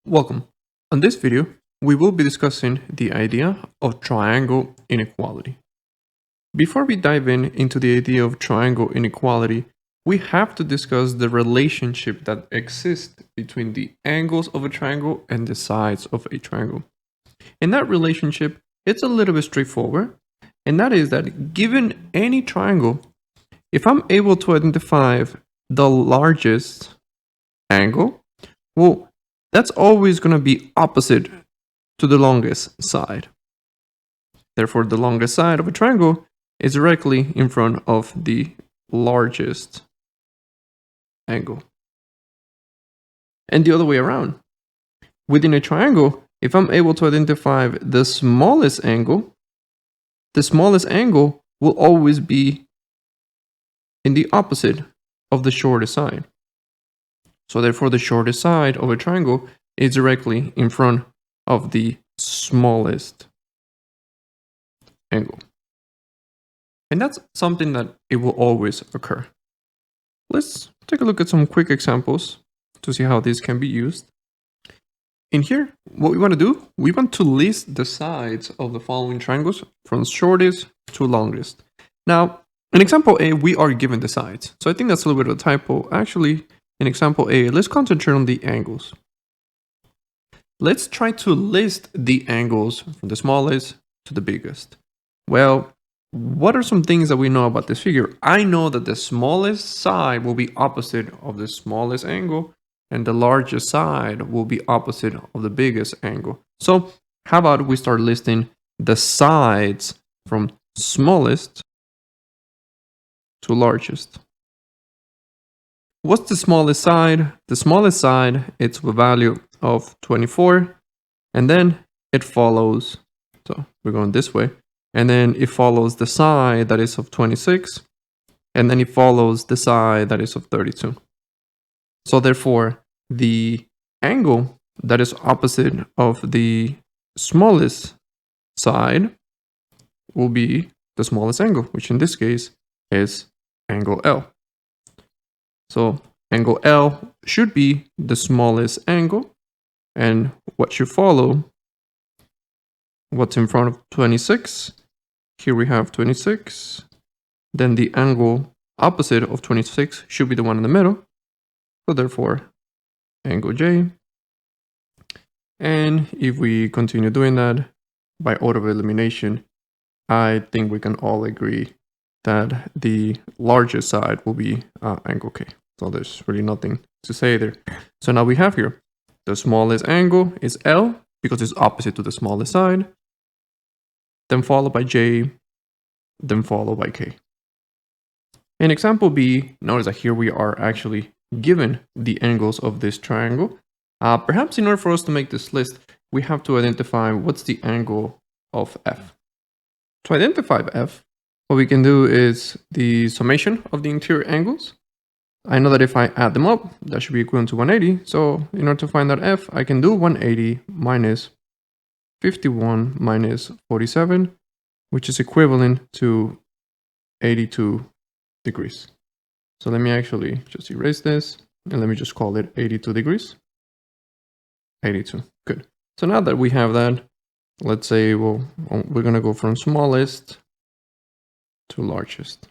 Welcome. On this video, we will be discussing the idea of triangle inequality. Before we dive into the idea of triangle inequality, we have to discuss the relationship that exists between the angles of a triangle and the sides of a triangle. In that relationship, it's a little bit straightforward, and that is that given any triangle, if I'm able to identify the largest angle, well, that's always going to be opposite to the longest side. Therefore, the longest side of a triangle is directly in front of the largest angle. And the other way around. Within a triangle, if I'm able to identify the smallest angle will always be in the opposite of the shortest side. So therefore, the shortest side of a triangle is directly in front of the smallest angle. And that's something that it will always occur. Let's take a look at some quick examples to see how this can be used. In here, what we want to do, we want to list the sides of the following triangles from shortest to longest. Now, in example A, we are given the sides. So I think that's a little bit of a typo. Actually, in example A, let's concentrate on the angles. Let's try to list the angles from the smallest to the biggest. Well, what are some things that we know about this figure? I know that the smallest side will be opposite of the smallest angle, and the largest side will be opposite of the biggest angle. So how about we start listing the sides from smallest to largest? What's the smallest side? The smallest side, it's a value of 24, and then it follows, so we're going this way, and then it follows the side that is of 26, and then it follows the side that is of 32. So therefore, the angle that is opposite of the smallest side will be the smallest angle, which in this case is angle L. So angle L should be the smallest angle, and what should follow, what's in front of 26, here we have 26, then the angle opposite of 26 should be the one in the middle, so therefore angle J. And if we continue doing that by order of elimination, I think we can all agree that the largest side will be angle K. So there's really nothing to say there. So now we have here, the smallest angle is L because it's opposite to the smallest side, then followed by J, then followed by K. In example B, notice that here we are actually given the angles of this triangle. Perhaps in order for us to make this list, we have to identify what's the angle of F. To identify F, what we can do is the summation of the interior angles. I know that if I add them up, that should be equivalent to 180. So in order to find that F, I can do 180 minus 51 minus 47, which is equivalent to 82 degrees. So let me actually just erase this, and let me just call it 82 degrees. 82, good. So now that we have that, let's say, well, we're gonna go from smallest to largest.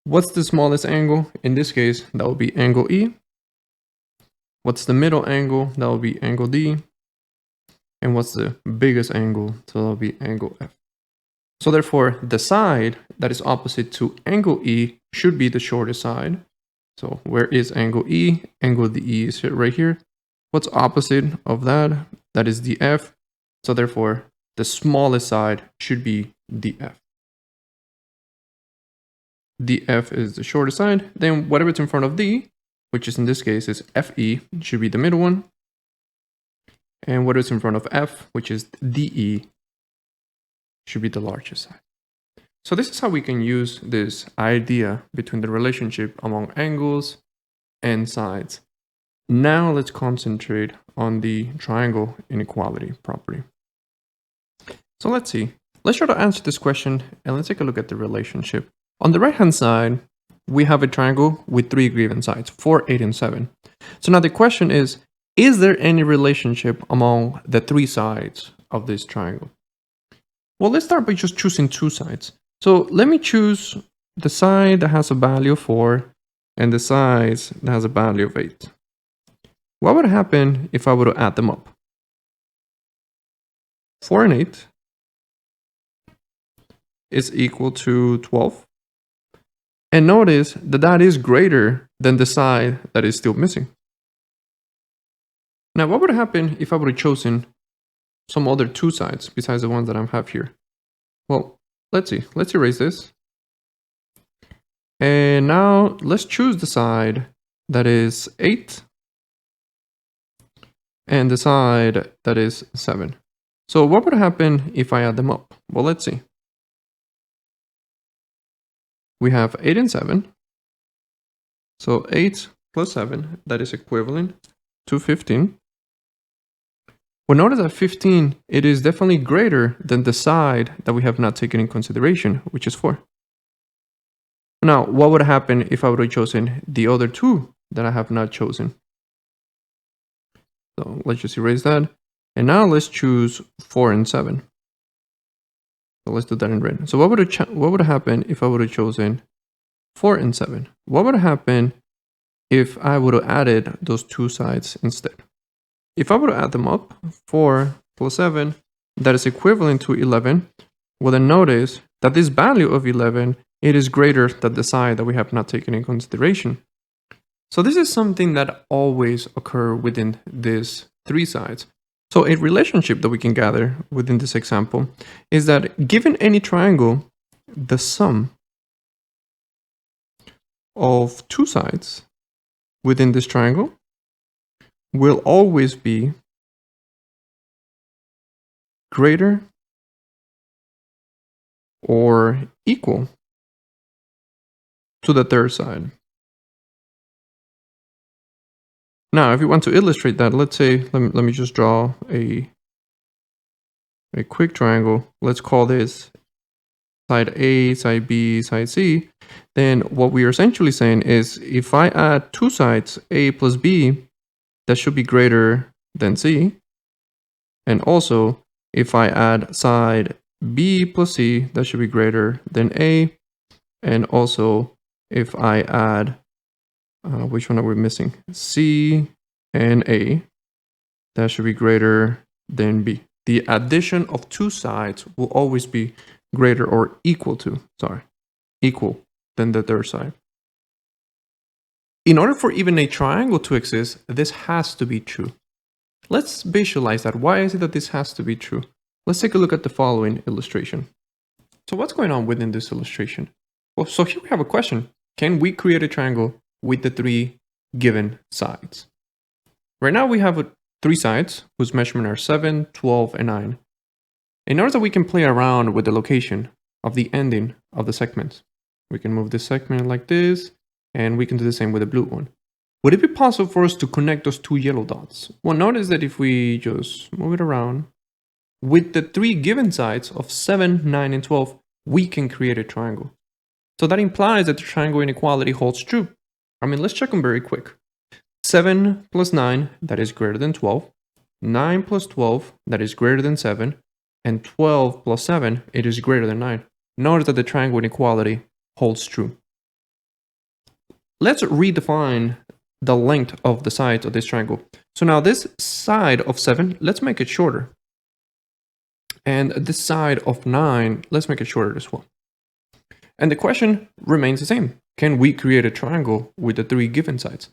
What's the smallest angle? In this case, that will be angle E. What's the middle angle? That will be angle D. And what's the biggest angle? So that will be angle F. So therefore, the side that is opposite to angle E should be the shortest side. So where is angle E? Angle DE is right here. What's opposite of that? That is the F. So therefore, the smallest side should be the F. DF is the shortest side. Then whatever's in front of D, which is in this case is FE, should be the middle one. And whatever's in front of F, which is DE, should be the largest side. So this is how we can use this idea between the relationship among angles and sides. Now let's concentrate on the triangle inequality property. So let's see. Let's try to answer this question, and let's take a look at the relationship. On the right-hand side, we have a triangle with 3 given sides, 4, 8, and 7. So now the question is, Is there any relationship among the three sides of this triangle? Well, let's start by just choosing two sides. So let me choose the side that has a value of 4 and the side that has a value of 8. What would happen if I were to add them up? 4 and 8 is equal to 12. And notice that that is greater than the side that is still missing. Now, what would happen if I would have chosen some other two sides besides the ones that I have here? Well, let's see. Let's erase this. And now let's choose the side that is 8 and the side that is 7. So what would happen if I add them up? Well, let's see. We have 8 and 7. So 8 plus 7, that is equivalent to 15. Well, notice that 15, it is definitely greater than the side that we have not taken in consideration, which is 4. Now, what would happen if I would have chosen the other two that I have not chosen? So let's just erase that. And now let's choose 4 and 7. So let's do that in red. So what would happen if I would have chosen 4 and 7? What would happen if I would have added those two sides instead? If I were to add them up, 4 plus 7, that is equivalent to 11. Well, then notice that this value of 11, it is greater than the side that we have not taken in consideration. So this is something that always occur within these three sides. So a relationship that we can gather within this example is that given any triangle, the sum of two sides within this triangle will always be greater or equal to the third side. Now, if you want to illustrate that, let's say, let me just draw a quick triangle. Let's call this side A, side B, side C. Then what we are essentially saying is if I add two sides, A plus B, that should be greater than C. And also, if I add side B plus C, that should be greater than A. And also, if I add, which one are we missing? C and A, that should be greater than B. The addition of two sides will always be greater or equal than the third side. In order for even a triangle to exist, this has to be true. Let's visualize that. Why is it that this has to be true? Let's take a look at the following illustration. So what's going on within this illustration? Well, so here we have a question. Can we create a triangle with the three given sides? Right now we have three sides whose measurement are 7, 12, and 9. In order that we can play around with the location of the ending of the segments, we can move this segment like this, and we can do the same with the blue one. Would it be possible for us to connect those two yellow dots? Well, notice that if we just move it around, with the three given sides of 7, 9, and 12, we can create a triangle. So that implies that the triangle inequality holds true. I mean, let's check them very quick. 7 plus 9, that is greater than 12. 9 plus 12, that is greater than 7. And 12 plus 7, it is greater than 9. Notice that the triangle inequality holds true. Let's redefine the length of the sides of this triangle. So now this side of 7, let's make it shorter. And this side of 9, let's make it shorter as well. And the question remains the same. Can we create a triangle with the three given sides?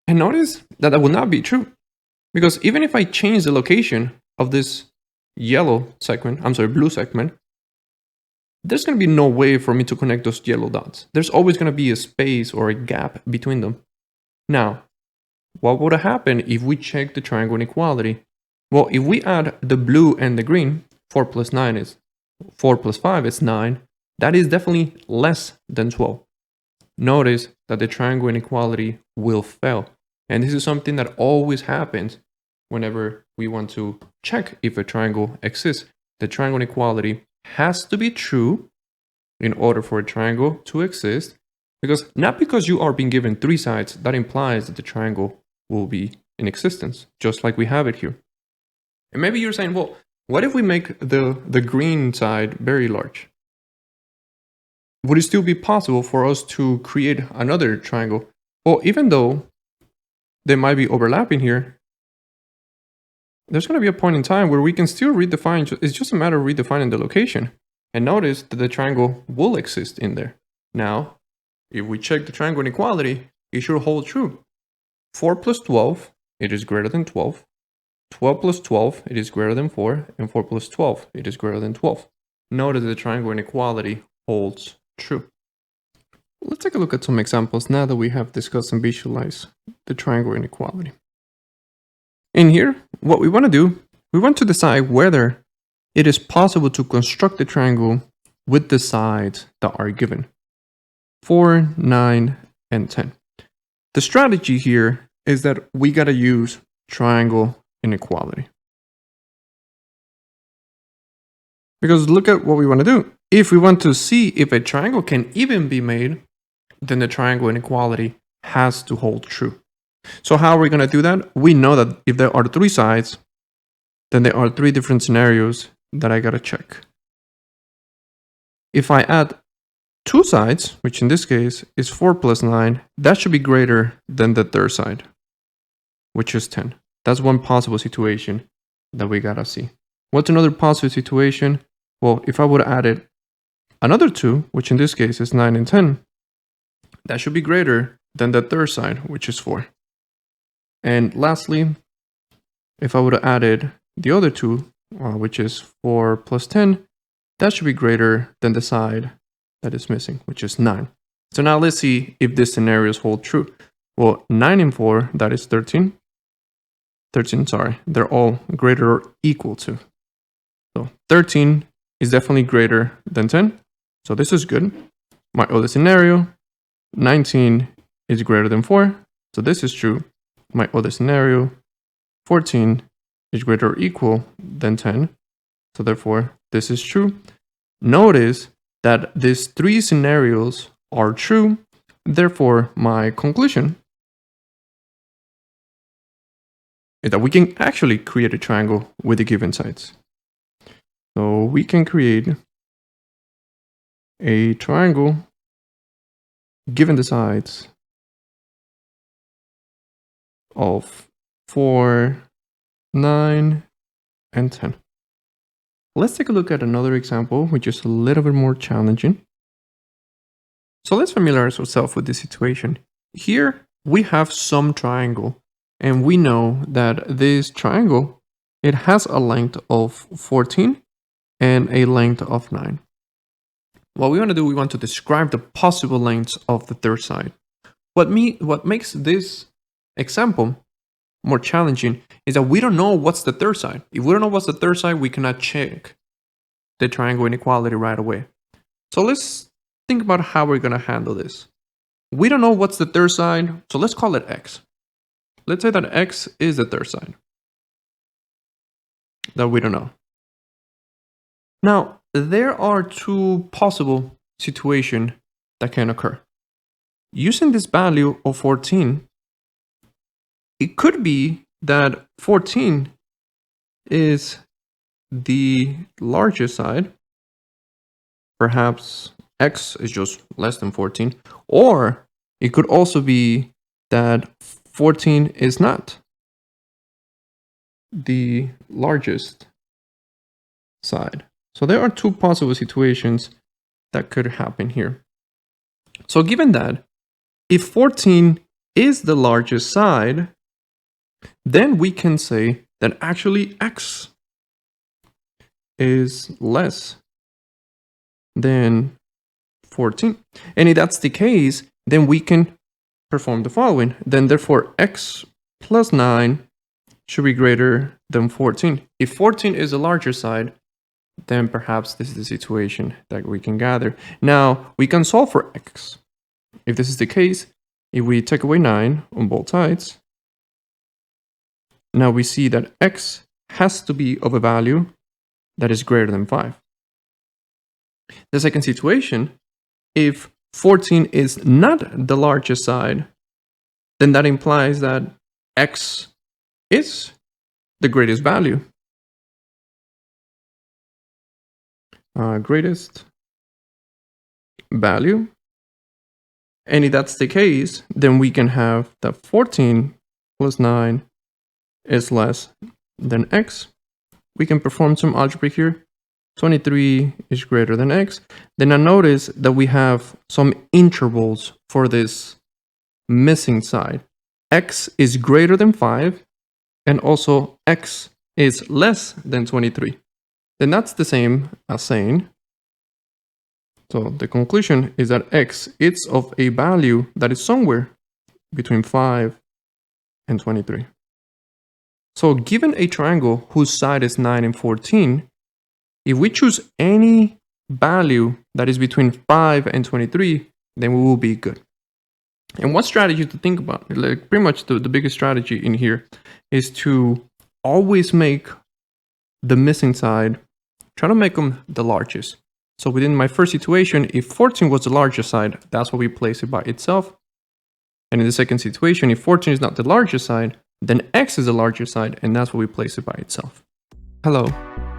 And notice that that will not be true. Because even if I change the location of this blue segment, there's going to be no way for me to connect those yellow dots. There's always going to be a space or a gap between them. Now, what would happen if we check the triangle inequality? Well, if we add the blue and the green, 4 plus 5 is 9. That is definitely less than 12. Notice that the triangle inequality will fail. And this is something that always happens whenever we want to check if a triangle exists. The triangle inequality has to be true in order for a triangle to exist, because not because you are being given three sides, that implies that the triangle will be in existence, just like we have it here. And maybe you're saying, well, what if we make the green side very large? Would it still be possible for us to create another triangle? Well, even though they might be overlapping here, there's going to be a point in time where we can still redefine. It's just a matter of redefining the location. And notice that the triangle will exist in there. Now, if we check the triangle inequality, it should hold true. 4 plus 12, it is greater than 12. 12 plus 12, it is greater than 4. And 4 plus 12, it is greater than 12. Notice that the triangle inequality holds true. Let's take a look at some examples now that we have discussed and visualized the triangle inequality. In here, what we want to do, we want to decide whether it is possible to construct the triangle with the sides that are given. 4, 9, and 10. The strategy here is that we got to use triangle inequality. Because look at what we want to do. If we want to see if a triangle can even be made, then the triangle inequality has to hold true. So how are we going to do that? We know that if there are 3 sides, then there are 3 different scenarios that I got to check. If I add 2 sides, which in this case is 4 plus 9, that should be greater than the third side, which is 10. That's one possible situation that we got to see. What's another possible situation? Well, if I would have added another 2, which in this case is 9 and 10, that should be greater than the third side, which is 4. And lastly, if I would have added the other 2, which is 4 plus 10, that should be greater than the side that is missing, which is 9. So now let's see if these scenarios hold true. Well, 9 and 4, that is 13. 13, sorry, they're all greater or equal to. So 13 is definitely greater than 10. So this is good. My other scenario, 19 is greater than 4. So this is true. My other scenario, 14 is greater or equal than 10. So therefore, this is true. Notice that these 3 scenarios are true. Therefore, my conclusion is that we can actually create a triangle with the given sides. So we can create a triangle given the sides of 4, 9, and 10. Let's take a look at another example, which is a little bit more challenging. So let's familiarize ourselves with this situation. Here we have some triangle, and we know that this triangle, it has a length of 14 and a length of 9. What we want to do, we want to describe the possible lengths of the third side. What makes this example more challenging is that we don't know what's the third side. If we don't know what's the third side, we cannot check the triangle inequality right away. So let's think about how we're going to handle this. We don't know what's the third side, so let's call it x. Let's say that x is the third side that we don't know. Now, there are 2 possible situations that can occur. Using this value of 14, it could be that 14 is the largest side. Perhaps x is just less than 14. Or it could also be that 14 is not the largest side. So there are 2 possible situations that could happen here. So given that, if 14 is the largest side, then we can say that actually x is less than 14. And if that's the case, then we can perform the following. Then therefore x plus 9 should be greater than 14. If 14 is the larger side, then perhaps this is the situation that we can gather. Now, we can solve for x. If this is the case, if we take away 9 on both sides, now we see that x has to be of a value that is greater than 5. The second situation, if 14 is not the largest side, then that implies that x is the greatest value. Greatest value. And if that's the case, then we can have that 14 plus 9 is less than x. We can perform some algebra here. 23 is greater than x. Then I notice that we have some intervals for this missing side. X is greater than 5, and also x is less than 23. Then that's the same as saying, so the conclusion is that x is of a value that is somewhere between 5 and 23. So given a triangle whose side is 9 and 14, if we choose any value that is between 5 and 23, then we will be good. And one strategy to think about, like pretty much the biggest strategy in here, is to always make the missing side, try to make them the largest. So within my first situation, if 14 was the largest side, that's where we place it by itself. And in the second situation, if 14 is not the largest side, then x is the largest side, and that's where we place it by itself. Hello.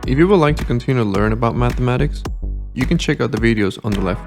If you would like to continue to learn about mathematics, you can check out the videos on the left.